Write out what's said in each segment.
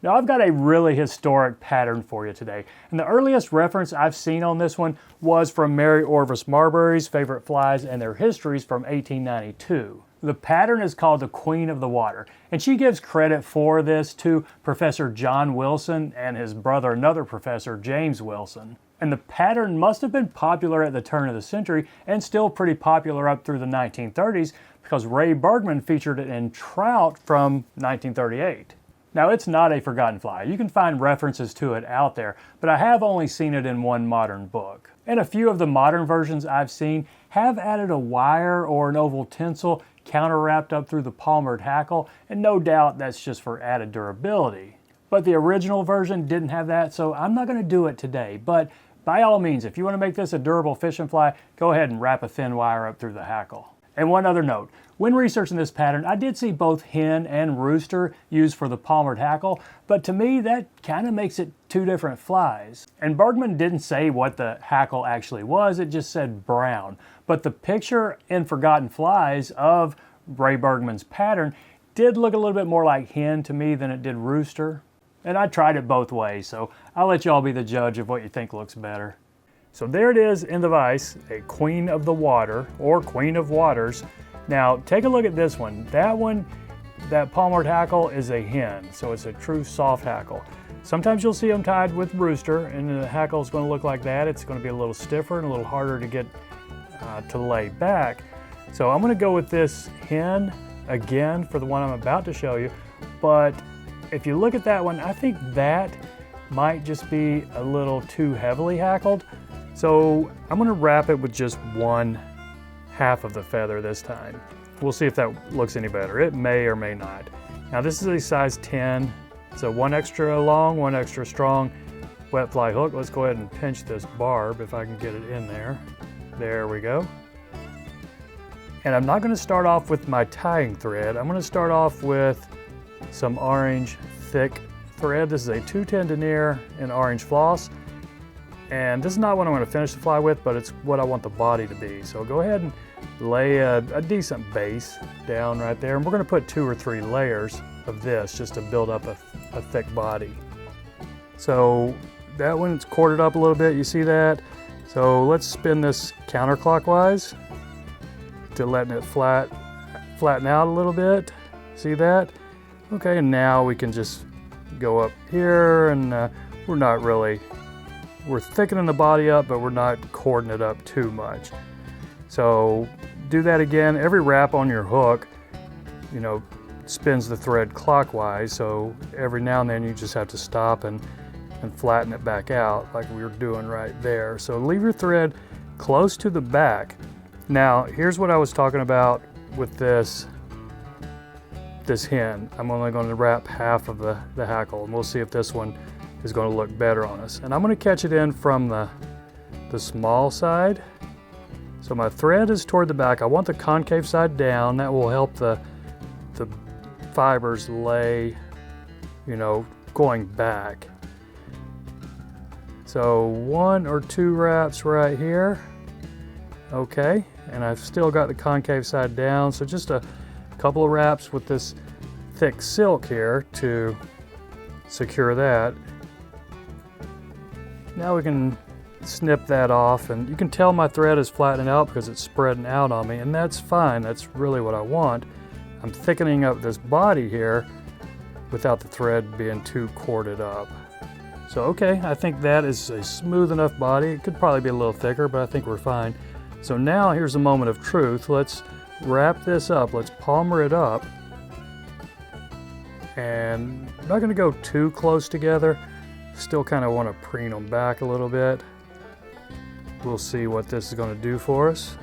Now I've got a really historic pattern for you today, and the earliest reference I've seen on this one was from Mary Orvis Marbury's Favorite Flies and Their Histories from 1892. The pattern is called the Queen of the Water, and she gives credit for this to Professor John Wilson and his brother, another professor, James Wilson. And the pattern must have been popular at the turn of the century and still pretty popular up through the 1930s because Ray Bergman featured it in Trout from 1938. Now, it's not a forgotten fly. You can find references to it out there, but I have only seen it in one modern book. And a few of the modern versions I've seen have added a wire or an oval tinsel counter-wrapped up through the palmered hackle, and no doubt that's just for added durability. But the original version didn't have that, so I'm not going to do it today. But by all means, if you want to make this a durable fishing fly, go ahead and wrap a thin wire up through the hackle. And one other note, when researching this pattern, I did see both hen and rooster used for the palmered hackle, but to me that kind of makes it two different flies. And Bergman didn't say what the hackle actually was, it just said brown. But the picture in Forgotten Flies of Ray Bergman's pattern did look a little bit more like hen to me than it did rooster. And I tried it both ways, so I'll let y'all be the judge of what you think looks better. So there it is in the vise, a Queen of the Water, or Queen of Waters. Now, take a look at this one. That palmered hackle is a hen, so it's a true soft hackle. Sometimes you'll see them tied with rooster, and the hackle is going to look like that. It's going to be a little stiffer and a little harder to get to lay back. So I'm going to go with this hen again for the one I'm about to show you, but if you look at that one, I think that might just be a little too heavily hackled. So I'm going to wrap it with just one half of the feather this time. We'll see if that looks any better. It may or may not. Now this is a size 10, so one extra long, one extra strong wet fly hook. Let's go ahead and pinch this barb if I can get it in there. There we go. And I'm not going to start off with my tying thread. I'm going to start off with some orange thick thread. This is a 210 denier in orange floss. And this is not what I'm going to finish the fly with, but it's what I want the body to be. So go ahead and lay a decent base down right there. And we're going to put 2 or 3 layers of this just to build up a thick body. So that one's corded up a little bit, you see that? So let's spin this counterclockwise to letting it flatten out a little bit. See that? Okay, and now we can just go up here, and we're thickening the body up, but we're not cording it up too much. So do that again. Every wrap on your hook, spins the thread clockwise, so every now and then you just have to stop and flatten it back out like we were doing right there. So leave your thread close to the back. Now, here's what I was talking about with this hen. I'm only going to wrap half of the hackle, and we'll see if this one is going to look better on us. And I'm going to catch it in from the small side. So my thread is toward the back. I want the concave side down. That will help the fibers lay, going back. So 1 or 2 wraps right here. Okay, and I've still got the concave side down, so just a couple of wraps with this thick silk here to secure that. Now we can snip that off, and you can tell my thread is flattening out because it's spreading out on me, and that's fine. That's really what I want. I'm thickening up this body here without the thread being too corded up. So okay, I think that is a smooth enough body. It could probably be a little thicker, but I think we're fine. So now here's the moment of truth. Let's wrap this up. Let's palmer it up. And I'm not going to go too close together. Still kind of want to preen them back a little bit. We'll see what this is going to do for us.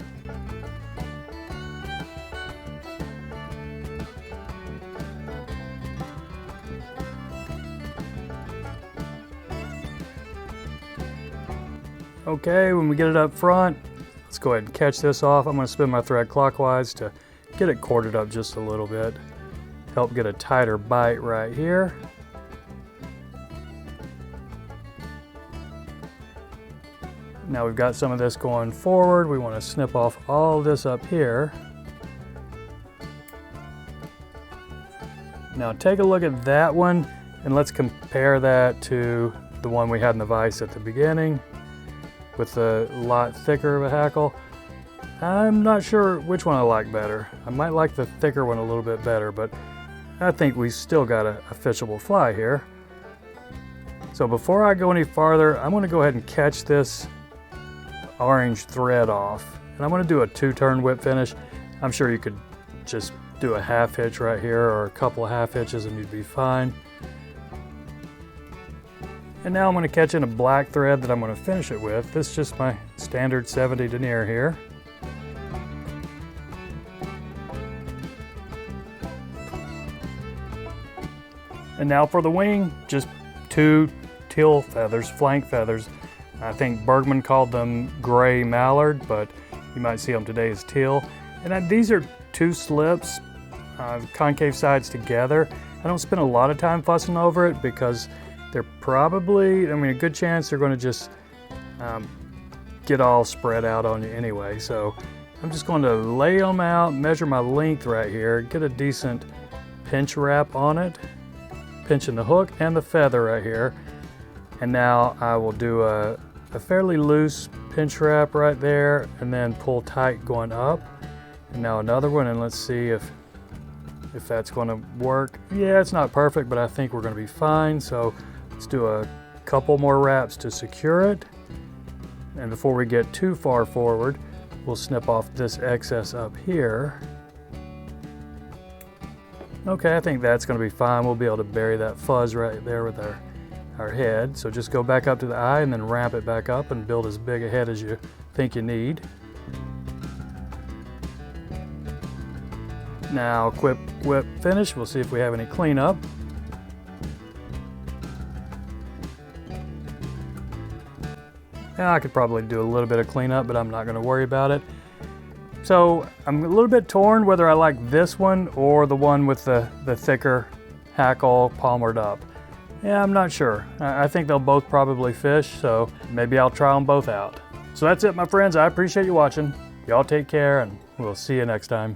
Okay, when we get it up front, let's go ahead and catch this off. I'm going to spin my thread clockwise to get it corded up just a little bit. Help get a tighter bite right here. Now we've got some of this going forward. We want to snip off all this up here. Now take a look at that one. And let's compare that to the one we had in the vise at the beginning with a lot thicker of a hackle. I'm not sure which one I like better. I might like the thicker one a little bit better, but I think we still got a fishable fly here. So before I go any farther, I'm going to go ahead and catch this orange thread off. And I'm going to do a 2-turn whip finish. I'm sure you could just do a half hitch right here or a couple of half hitches and you'd be fine. And now I'm going to catch in a black thread that I'm going to finish it with. This is just my standard 70 denier here. And now for the wing, just 2 teal feathers, flank feathers. I think Bergman called them gray mallard, but you might see them today as teal. And these are 2 slips, concave sides together. I don't spend a lot of time fussing over it because they're probably, a good chance they're going to just get all spread out on you anyway. So I'm just going to lay them out, measure my length right here, get a decent pinch wrap on it, pinching the hook and the feather right here. And now I will do a fairly loose pinch wrap right there and then pull tight going up. And now another one, and let's see if that's going to work. Yeah, it's not perfect, but I think we're going to be fine. So let's do a couple more wraps to secure it. And before we get too far forward, we'll snip off this excess up here. Okay, I think that's going to be fine. We'll be able to bury that fuzz right there with our head. So just go back up to the eye and then ramp it back up and build as big a head as you think you need. Now quick whip finish. We'll see if we have any cleanup. Now I could probably do a little bit of cleanup, but I'm not going to worry about it. So I'm a little bit torn whether I like this one or the one with the thicker hackle palmered up. Yeah, I'm not sure. I think they'll both probably fish, so maybe I'll try them both out. So that's it, my friends. I appreciate you watching. Y'all take care, and we'll see you next time.